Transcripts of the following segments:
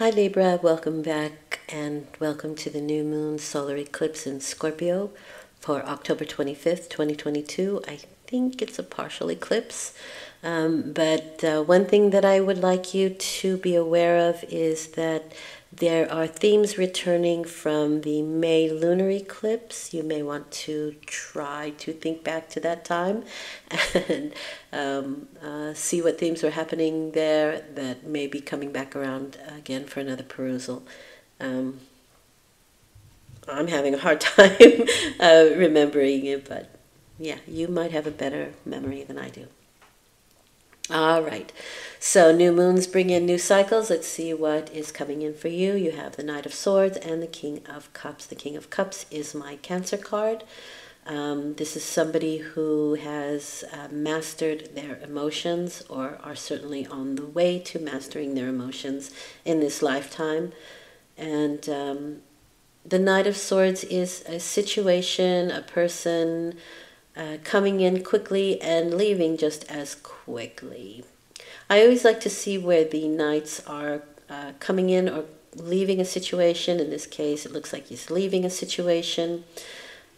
Hi Libra, welcome back and welcome to the new moon solar eclipse in Scorpio for October 25th, 2022. I think it's a partial eclipse, but one thing that I would like you to be aware of is that there are themes returning from the May lunar eclipse. You may want to try to think back to that time and see what themes were happening there that may be coming back around again for another perusal. I'm having a hard time remembering it, but yeah, you might have a better memory than I do. All right, so new moons bring in new cycles. Let's see what is coming in for you. You have the Knight of Swords and the King of Cups. The King of Cups is my Cancer card. This is somebody who has mastered their emotions or are certainly on the way to mastering their emotions in this lifetime. And the Knight of Swords is a situation, a person coming in quickly and leaving just as quickly. I always like to see where the knights are coming in or leaving a situation. In this case, it looks like he's leaving a situation.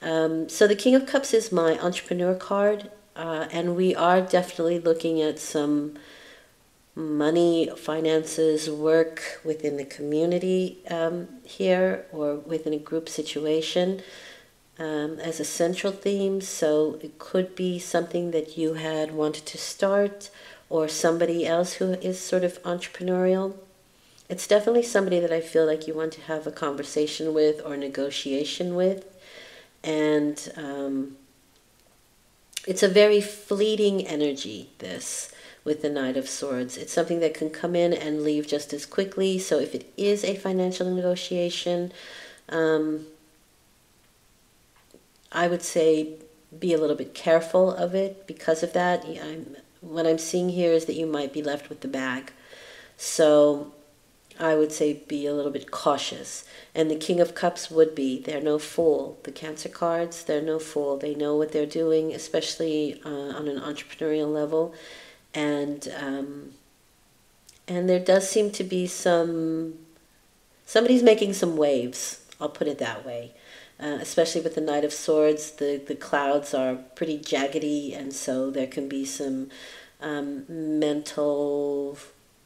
So the King of Cups is my entrepreneur card, and we are definitely looking at some money, finances, work within the community here or within a group situation. As a central theme, so it could be something that you had wanted to start or somebody else who is sort of entrepreneurial. It's definitely somebody that I feel like you want to have a conversation with or negotiation with, and it's a very fleeting energy, this, with the Knight of Swords. It's something that can come in and leave just as quickly, so if it is a financial negotiation, I would say be a little bit careful of it because of that. What I'm seeing here is that you might be left with the bag. So I would say be a little bit cautious. And the King of Cups would be. They're no fool. The Cancer cards, they're no fool. They know what they're doing, especially on an entrepreneurial level. And there does seem to be somebody's making some waves. I'll put it that way. Especially with the Knight of Swords, the clouds are pretty jaggedy, and so there can be some mental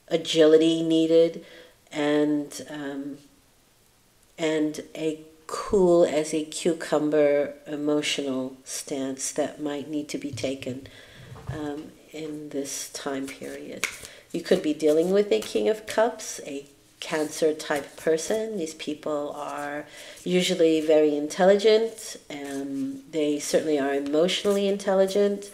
agility needed, and a cool as a cucumber emotional stance that might need to be taken in this time period. You could be dealing with a King of Cups, a Cancer type person. These people are usually very intelligent, and they certainly are emotionally intelligent.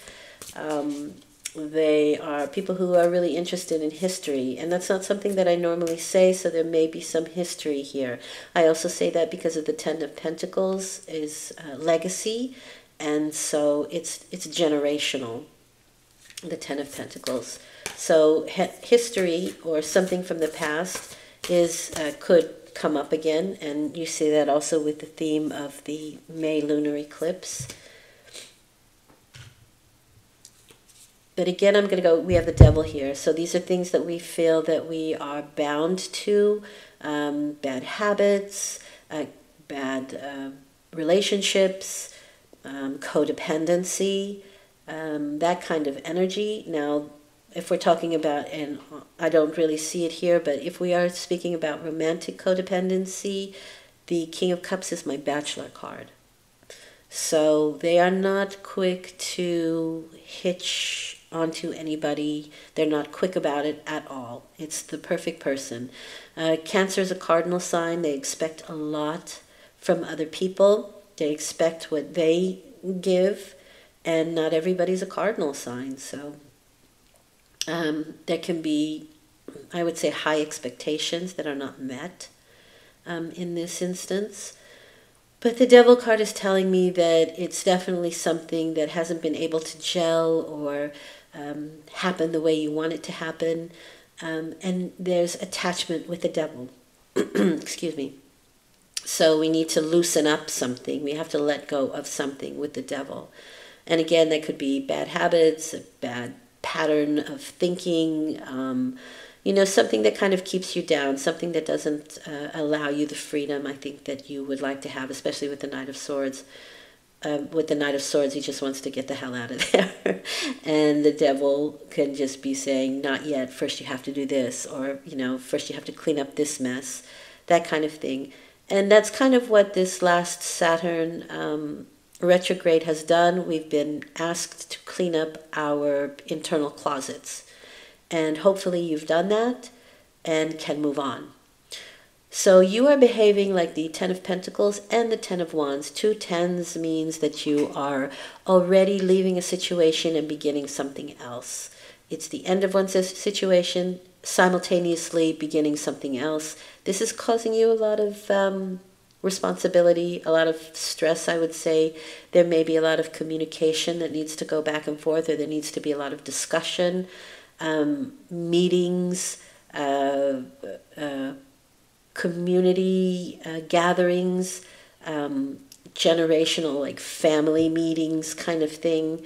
They are people who are really interested in history, and that's not something that I normally say, so there may be some history here. I also say that because of the Ten of Pentacles is legacy, and so it's generational, the Ten of Pentacles. So history or something from the past is could come up again, and you see that also with the theme of the May lunar eclipse. But again, I'm going to go, we have the Devil here. So these are things that we feel that we are bound to, bad habits, bad relationships, codependency, that kind of energy. Now, if we're talking about, and I don't really see it here, but if we are speaking about romantic codependency, the King of Cups is my Bachelor card. So they are not quick to hitch onto anybody. They're not quick about it at all. It's the perfect person. Cancer is a cardinal sign. They expect a lot from other people. They expect what they give, and not everybody's a cardinal sign, so there can be, I would say, high expectations that are not met in this instance. But the Devil card is telling me that it's definitely something that hasn't been able to gel or happen the way you want it to happen. And there's attachment with the Devil. Excuse me. So we need to loosen up something. We have to let go of something with the Devil. And again, that could be bad habits, a bad pattern of thinking, something that kind of keeps you down, something that doesn't allow you the freedom I think that you would like to have, especially with the Knight of Swords. With the Knight of Swords, he just wants to get the hell out of there. And the devil can just be saying, not yet, first you have to do this, or, first you have to clean up this mess, that kind of thing. And that's kind of what this last Saturn retrograde has done. We've been asked to clean up our internal closets. And hopefully you've done that and can move on. So you are behaving like the Ten of Pentacles and the Ten of Wands. 2 tens means that you are already leaving a situation and beginning something else. It's the end of one situation, simultaneously beginning something else. This is causing you a lot of responsibility, a lot of stress, I would say. There may be a lot of communication that needs to go back and forth, or there needs to be a lot of discussion, meetings, community gatherings, generational, like family meetings kind of thing,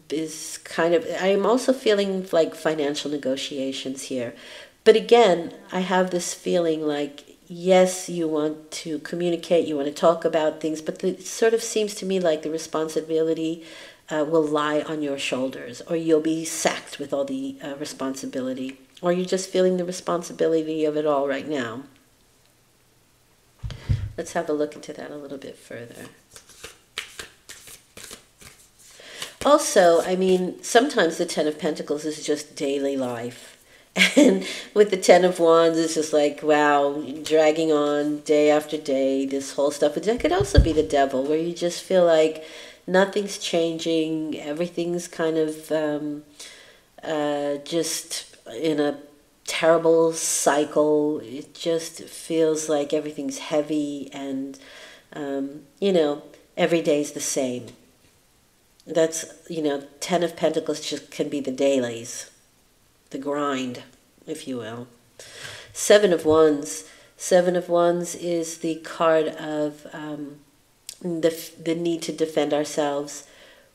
is kind of, I am also feeling like financial negotiations here. But again, I have this feeling like, yes, you want to communicate, you want to talk about things, but it sort of seems to me like the responsibility will lie on your shoulders, or you'll be sacked with all the responsibility, or you're just feeling the responsibility of it all right now. Let's have a look into that a little bit further. Also, I mean, sometimes the Ten of Pentacles is just daily life. And with the Ten of Wands, it's just like, wow, dragging on day after day, this whole stuff. But that could also be the devil, where you just feel like nothing's changing, everything's kind of just in a terrible cycle. It just feels like everything's heavy and, every day's the same. That's, Ten of Pentacles just can be the dailies, the grind, if you will. Seven of Wands. Seven of Wands is the card of the need to defend ourselves.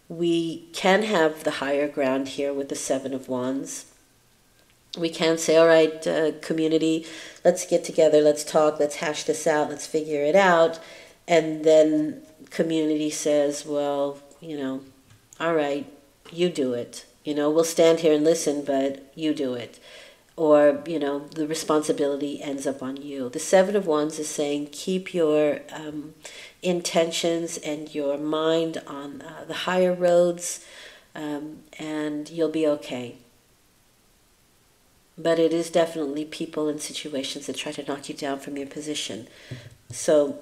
We can have the higher ground here with the Seven of Wands. We can say, all right, community, let's get together, let's talk, let's hash this out, let's figure it out. And then community says, well, all right, you do it. We'll stand here and listen, but you do it. Or, the responsibility ends up on you. The Seven of Wands is saying, keep your intentions and your mind on the higher roads, and you'll be okay. But it is definitely people and situations that try to knock you down from your position. So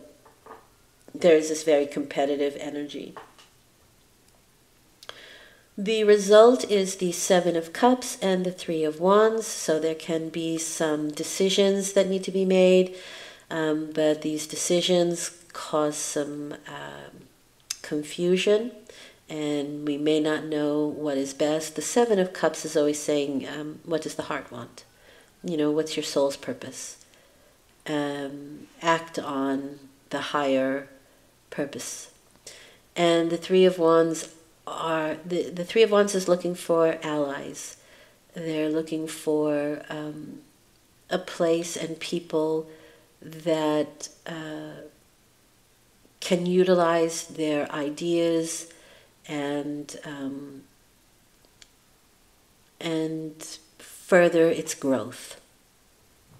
there's this very competitive energy. The result is the Seven of Cups and the Three of Wands. So there can be some decisions that need to be made, but these decisions cause some confusion, and we may not know what is best. The Seven of Cups is always saying, what does the heart want? What's your soul's purpose? Act on the higher purpose. And the Three of Wands are, the Three of Wands is looking for allies. They're looking for a place and people that can utilize their ideas and further its growth.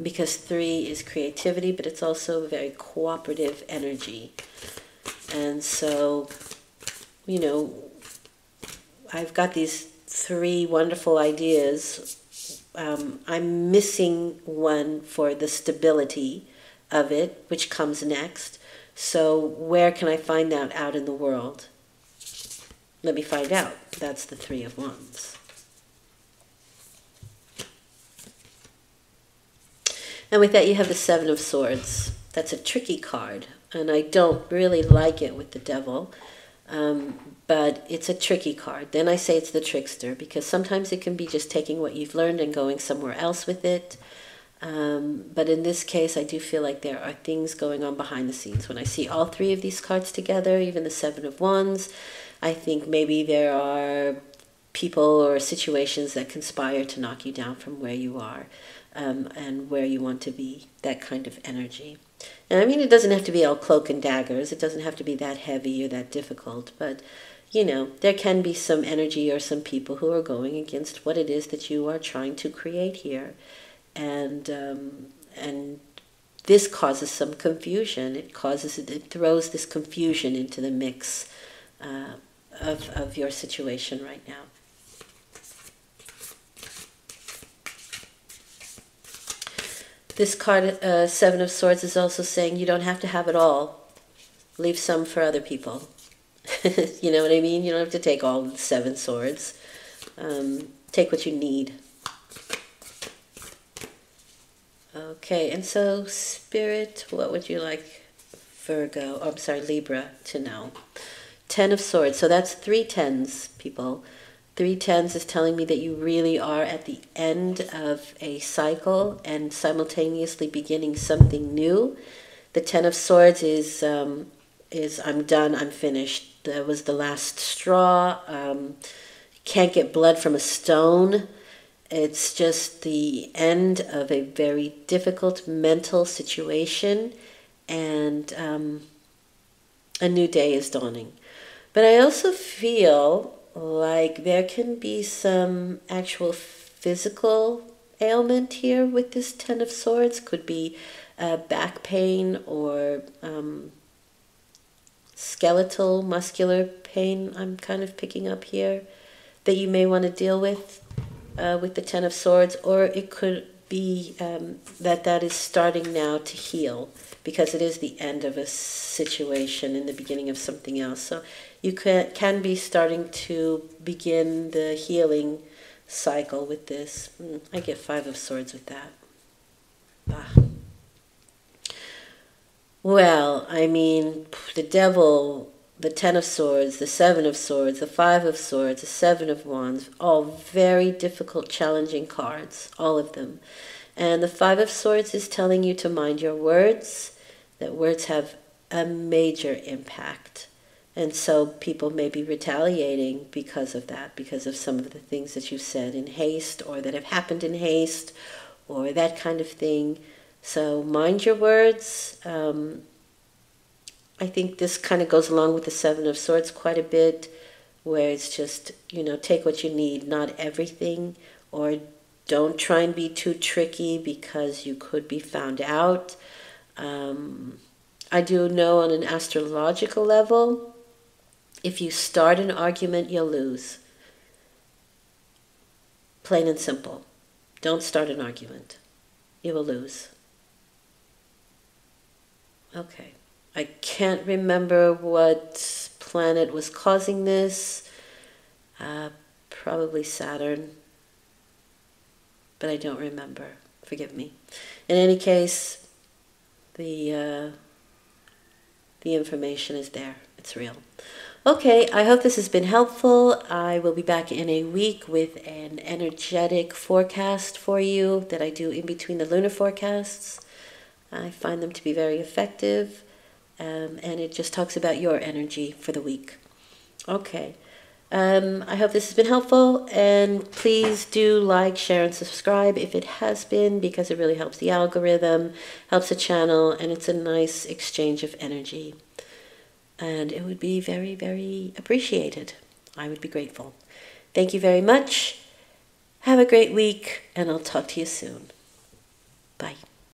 Because 3 is creativity, but it's also a very cooperative energy. And so, I've got these 3 wonderful ideas. I'm missing one for the stability of it, which comes next. So where can I find that out in the world? Let me find out. That's the Three of Wands. And with that, you have the Seven of Swords. That's a tricky card, and I don't really like it with the devil. But it's a tricky card. Then I say it's the trickster, because sometimes it can be just taking what you've learned and going somewhere else with it. But in this case, I do feel like there are things going on behind the scenes. When I see all 3 of these cards together, even the Seven of Wands, I think maybe there are people or situations that conspire to knock you down from where you are, and where you want to be, that kind of energy. And I mean, it doesn't have to be all cloak and daggers. It doesn't have to be that heavy or that difficult. But, you know, there can be some energy or some people who are going against what it is that you are trying to create here. And this causes some confusion. It throws this confusion into the mix of your situation right now. This card, Seven of Swords, is also saying you don't have to have it all. Leave some for other people. You know what I mean? You don't have to take all 7 swords. Take what you need. Okay, and so Spirit, what would you like Libra to know? 10 of Swords. So that's 3 tens, people. 3 tens is telling me that you really are at the end of a cycle and simultaneously beginning something new. The 10 of Swords is I'm done, I'm finished. That was the last straw. Can't get blood from a stone. It's just the end of a very difficult mental situation, and a new day is dawning. But I also feel like there can be some actual physical ailment here with this 10 of Swords. Could be back pain or skeletal, muscular pain I'm kind of picking up here that you may want to deal with the 10 of Swords. Or it could be that is starting now to heal, because it is the end of a situation and the beginning of something else. So you can be starting to begin the healing cycle with this. I get 5 of Swords with that. Well, I mean, the Devil, the 10 of Swords, the 7 of Swords, the 5 of Swords, the 7 of Wands, all very difficult, challenging cards, all of them. And the 5 of Swords is telling you to mind your words, that words have a major impact. And so people may be retaliating because of that, because of some of the things that you've said in haste or that have happened in haste or that kind of thing. So mind your words. I think this kind of goes along with the 7 of Swords quite a bit, where it's just, you know, take what you need, not everything, or don't try and be too tricky because you could be found out. I do know on an astrological level, if you start an argument, you'll lose. Plain and simple. Don't start an argument. You will lose. Okay. I can't remember what planet was causing this. Probably Saturn. But I don't remember. Forgive me. In any case, the information is there. It's real. Okay, I hope this has been helpful. I will be back in a week with an energetic forecast for you that I do in between the lunar forecasts. I find them to be very effective, and it just talks about your energy for the week. Okay, I hope this has been helpful, and please do like, share, and subscribe if it has been, because it really helps the algorithm, helps the channel, and it's a nice exchange of energy. And it would be very, very appreciated. I would be grateful. Thank you very much. Have a great week, and I'll talk to you soon. Bye.